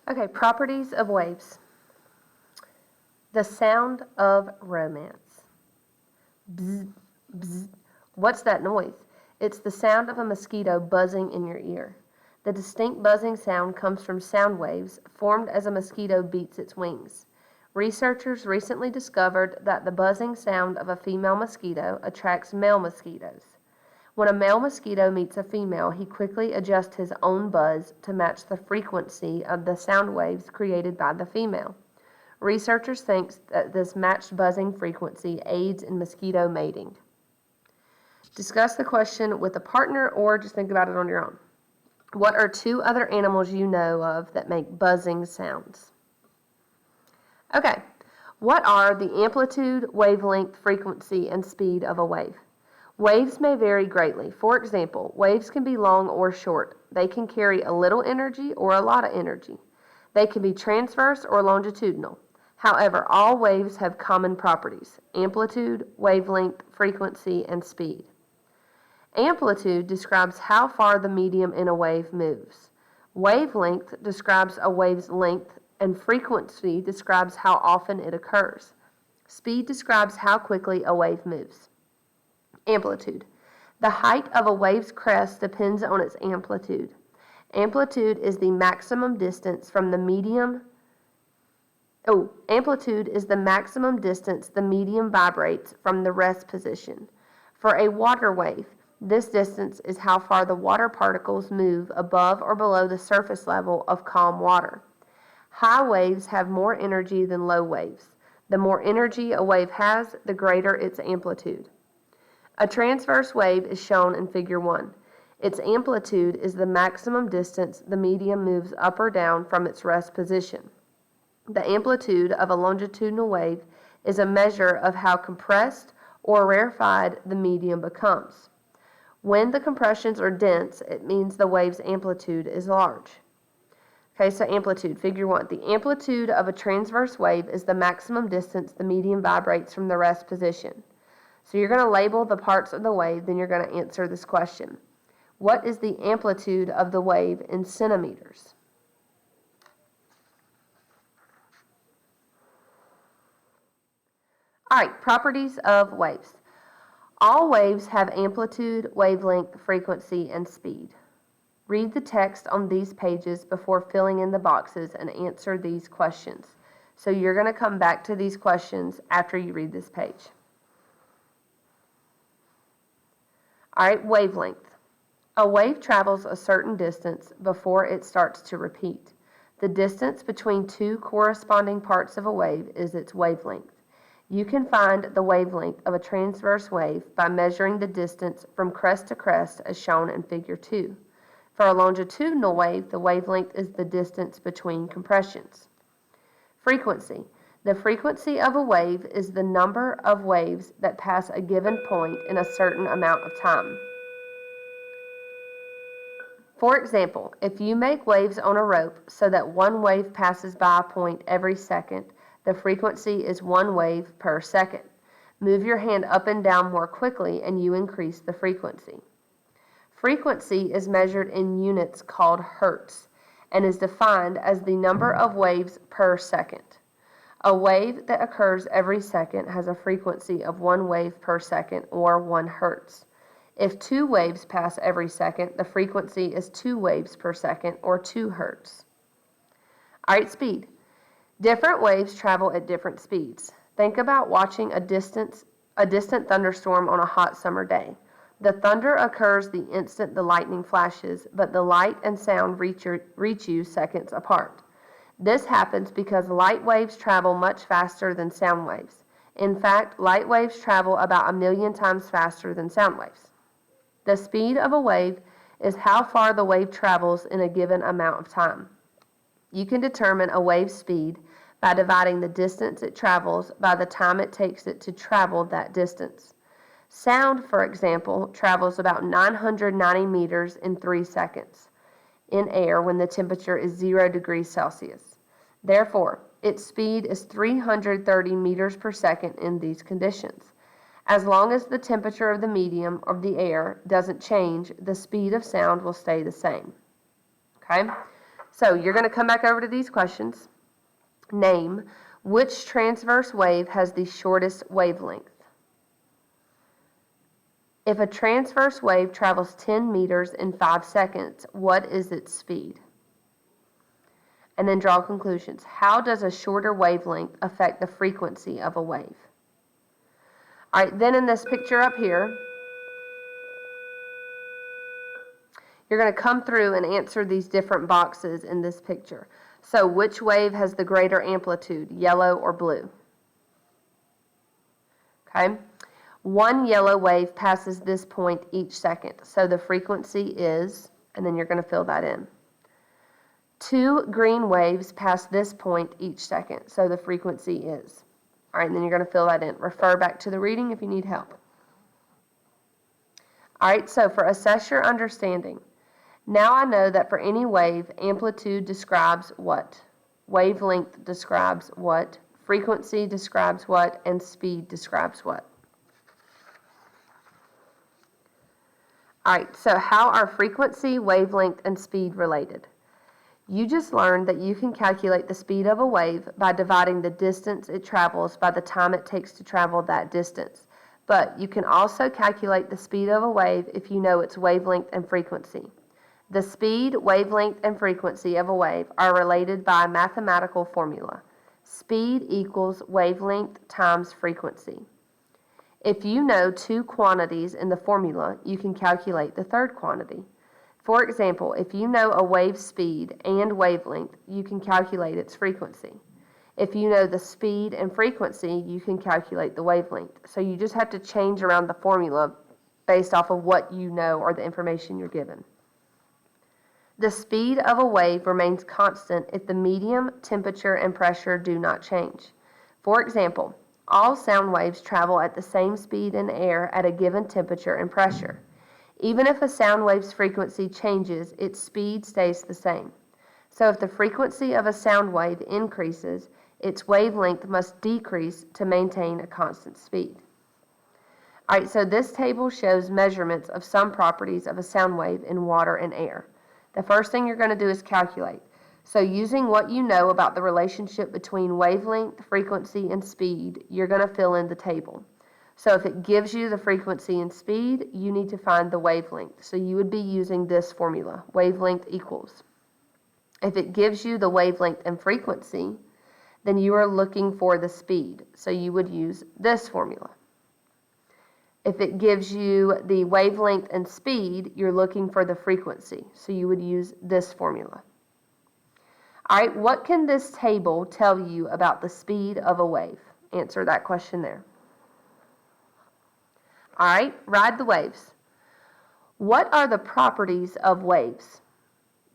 Okay, properties of waves. The sound of romance. Bzz, bzz. What's that noise? It's the sound of a mosquito buzzing in your ear. The distinct buzzing sound comes from sound waves formed as a mosquito beats its wings. Researchers recently discovered that the buzzing sound of a female mosquito attracts male mosquitoes. When a male mosquito meets a female, he quickly adjusts his own buzz to match the frequency of the sound waves created by the female. Researchers think that this matched buzzing frequency aids in mosquito mating. Discuss the question with a partner or just think about it on your own. What are two other animals you know of that make buzzing sounds? Okay, what are the amplitude, wavelength, frequency, and speed of a wave? Waves may vary greatly. For example, waves can be long or short. They can carry a little energy or a lot of energy. They can be transverse or longitudinal. However, all waves have common properties: amplitude, wavelength, frequency, and speed. Amplitude describes how far the medium in a wave moves. Wavelength describes a wave's length, and frequency describes how often it occurs. Speed describes how quickly a wave moves. Amplitude. The height of a wave's crest depends on its amplitude. Amplitude is the maximum distance from the medium. Amplitude is the maximum distance the medium vibrates from the rest position. For a water wave, this distance is how far the water particles move above or below the surface level of calm water. High waves have more energy than low waves. The more energy a wave has, the greater its amplitude. A transverse wave is shown in Figure 1. Its amplitude is the maximum distance the medium moves up or down from its rest position. The amplitude of a longitudinal wave is a measure of how compressed or rarefied the medium becomes. When the compressions are dense, it means the wave's amplitude is large. Okay, so amplitude, Figure 1. The amplitude of a transverse wave is the maximum distance the medium vibrates from the rest position. So you're going to label the parts of the wave, then you're going to answer this question. What is the amplitude of the wave in centimeters? All right, properties of waves. All waves have amplitude, wavelength, frequency, and speed. Read the text on these pages before filling in the boxes and answer these questions. So you're going to come back to these questions after you read this page. All right, wavelength. A wave travels a certain distance before it starts to repeat. The distance between two corresponding parts of a wave is its wavelength. You can find the wavelength of a transverse wave by measuring the distance from crest to crest as shown in Figure 2. For a longitudinal wave, the wavelength is the distance between compressions. Frequency. The frequency of a wave is the number of waves that pass a given point in a certain amount of time. For example, if you make waves on a rope so that one wave passes by a point every second, the frequency is 1 wave per second. Move your hand up and down more quickly and you increase the frequency. Frequency is measured in units called hertz and is defined as the number of waves per second. A wave that occurs every second has a frequency of 1 wave per second, or 1 hertz. If 2 waves pass every second, the frequency is 2 waves per second, or 2 hertz. All right, speed. Different waves travel at different speeds. Think about watching a distant thunderstorm on a hot summer day. The thunder occurs the instant the lightning flashes, but the light and sound reach you seconds apart. This happens because light waves travel much faster than sound waves. In fact, light waves travel about 1 million times faster than sound waves. The speed of a wave is how far the wave travels in a given amount of time. You can determine a wave's speed by dividing the distance it travels by the time it takes it to travel that distance. Sound, for example, travels about 990 meters in 3 seconds in air when the temperature is 0 degrees Celsius. Therefore, its speed is 330 meters per second in these conditions. As long as the temperature of the medium of the air doesn't change, the speed of sound will stay the same. Okay? So you're going to come back over to these questions. Name which transverse wave has the shortest wavelength. If a transverse wave travels 10 meters in 5 seconds, what is its speed? And then draw conclusions. How does a shorter wavelength affect the frequency of a wave? All right, then in this picture up here, you're going to come through and answer these different boxes in this picture. So which wave has the greater amplitude, yellow or blue? Okay. One yellow wave passes this point each second. So the frequency is, and then you're going to fill that in. 2 green waves pass this point each second. So the frequency is. All right, and then you're going to fill that in. Refer back to the reading if you need help. All right, so for assess your understanding. Now I know that for any wave, amplitude describes what? Wavelength describes what? Frequency describes what? And speed describes what? All right, so how are frequency, wavelength, and speed related? You just learned that you can calculate the speed of a wave by dividing the distance it travels by the time it takes to travel that distance. But you can also calculate the speed of a wave if you know its wavelength and frequency. The speed, wavelength, and frequency of a wave are related by a mathematical formula. Speed equals wavelength times frequency. If you know 2 quantities in the formula, you can calculate the third quantity. For example, if you know a wave's speed and wavelength, you can calculate its frequency. If you know the speed and frequency, you can calculate the wavelength. So you just have to change around the formula based off of what you know or the information you're given. The speed of a wave remains constant if the medium, temperature, and pressure do not change. For example, all sound waves travel at the same speed in air at a given temperature and pressure. Even if a sound wave's frequency changes, its speed stays the same. So if the frequency of a sound wave increases, its wavelength must decrease to maintain a constant speed. All right, so this table shows measurements of some properties of a sound wave in water and air. The first thing you're going to do is calculate. So using what you know about the relationship between wavelength, frequency, and speed, you're going to fill in the table. So if it gives you the frequency and speed, you need to find the wavelength. So you would be using this formula, wavelength equals. If it gives you the wavelength and frequency, then you are looking for the speed. So you would use this formula. If it gives you the wavelength and speed, you're looking for the frequency. So you would use this formula. All right, what can this table tell you about the speed of a wave? Answer that question there. All right, ride the waves. What are the properties of waves?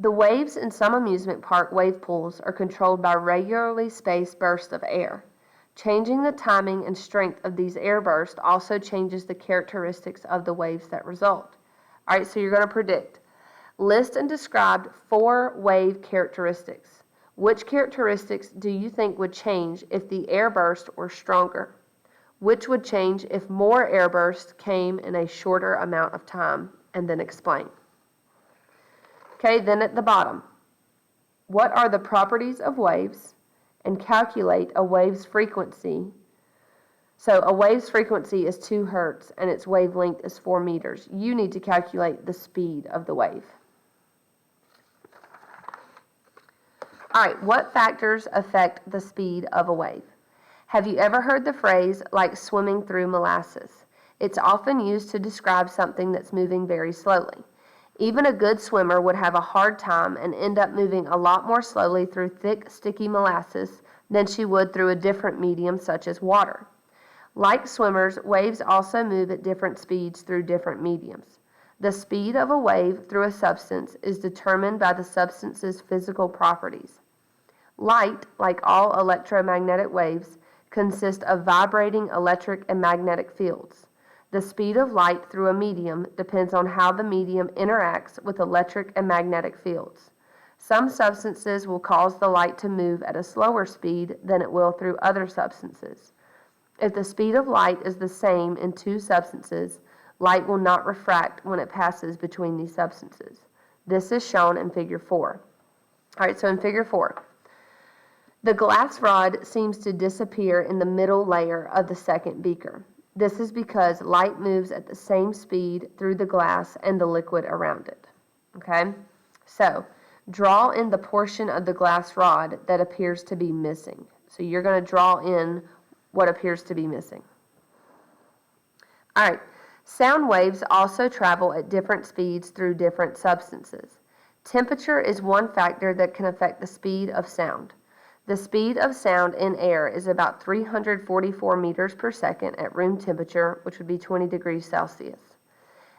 The waves in some amusement park wave pools are controlled by regularly spaced bursts of air. Changing the timing and strength of these air bursts also changes the characteristics of the waves that result. All right, so you're going to predict. List and describe 4 wave characteristics. Which characteristics do you think would change if the air burst were stronger? Which would change if more air bursts came in a shorter amount of time? And then explain. Okay, then at the bottom, what are the properties of waves? And calculate a wave's frequency. So a wave's frequency is 2 hertz and its wavelength is 4 meters. You need to calculate the speed of the wave. All right, what factors affect the speed of a wave? Have you ever heard the phrase, like swimming through molasses? It's often used to describe something that's moving very slowly. Even a good swimmer would have a hard time and end up moving a lot more slowly through thick, sticky molasses than she would through a different medium such as water. Like swimmers, waves also move at different speeds through different mediums. The speed of a wave through a substance is determined by the substance's physical properties. Light, like all electromagnetic waves, consists of vibrating electric and magnetic fields. The speed of light through a medium depends on how the medium interacts with electric and magnetic fields. Some substances will cause the light to move at a slower speed than it will through other substances. If the speed of light is the same in 2 substances, light will not refract when it passes between these substances. This is shown in Figure 4. All right, so in figure 4, the glass rod seems to disappear in the middle layer of the second beaker. This is because light moves at the same speed through the glass and the liquid around it. Okay? So, draw in the portion of the glass rod that appears to be missing. So you're going to draw in what appears to be missing. All right. Sound waves also travel at different speeds through different substances. Temperature is one factor that can affect the speed of sound. The speed of sound in air is about 344 meters per second at room temperature, which would be 20 degrees Celsius.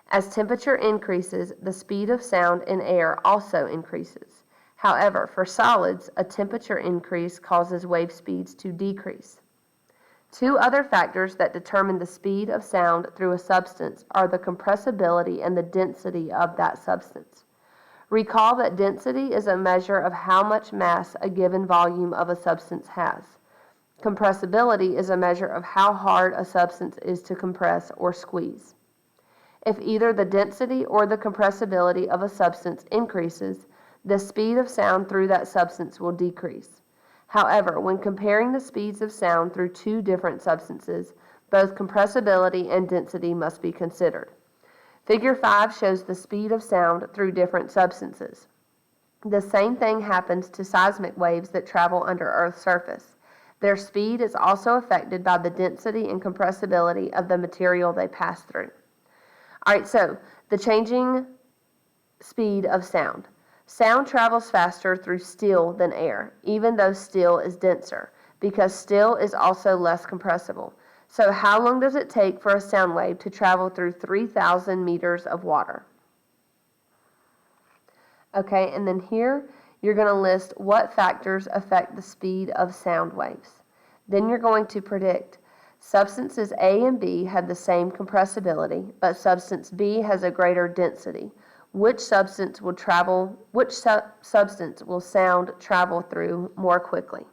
As temperature increases, the speed of sound in air also increases. However, for solids, a temperature increase causes wave speeds to decrease. Two other factors that determine the speed of sound through a substance are the compressibility and the density of that substance. Recall that density is a measure of how much mass a given volume of a substance has. Compressibility is a measure of how hard a substance is to compress or squeeze. If either the density or the compressibility of a substance increases, the speed of sound through that substance will decrease. However, when comparing the speeds of sound through two different substances, both compressibility and density must be considered. Figure 5 shows the speed of sound through different substances. The same thing happens to seismic waves that travel under Earth's surface. Their speed is also affected by the density and compressibility of the material they pass through. All right, so the changing speed of sound. Sound travels faster through steel than air, even though steel is denser, because steel is also less compressible. So how long does it take for a sound wave to travel through 3,000 meters of water? Okay, and then here you're going to list what factors affect the speed of sound waves. Then you're going to predict substances A and B have the same compressibility, but substance B has a greater density. Which substance will sound travel through more quickly?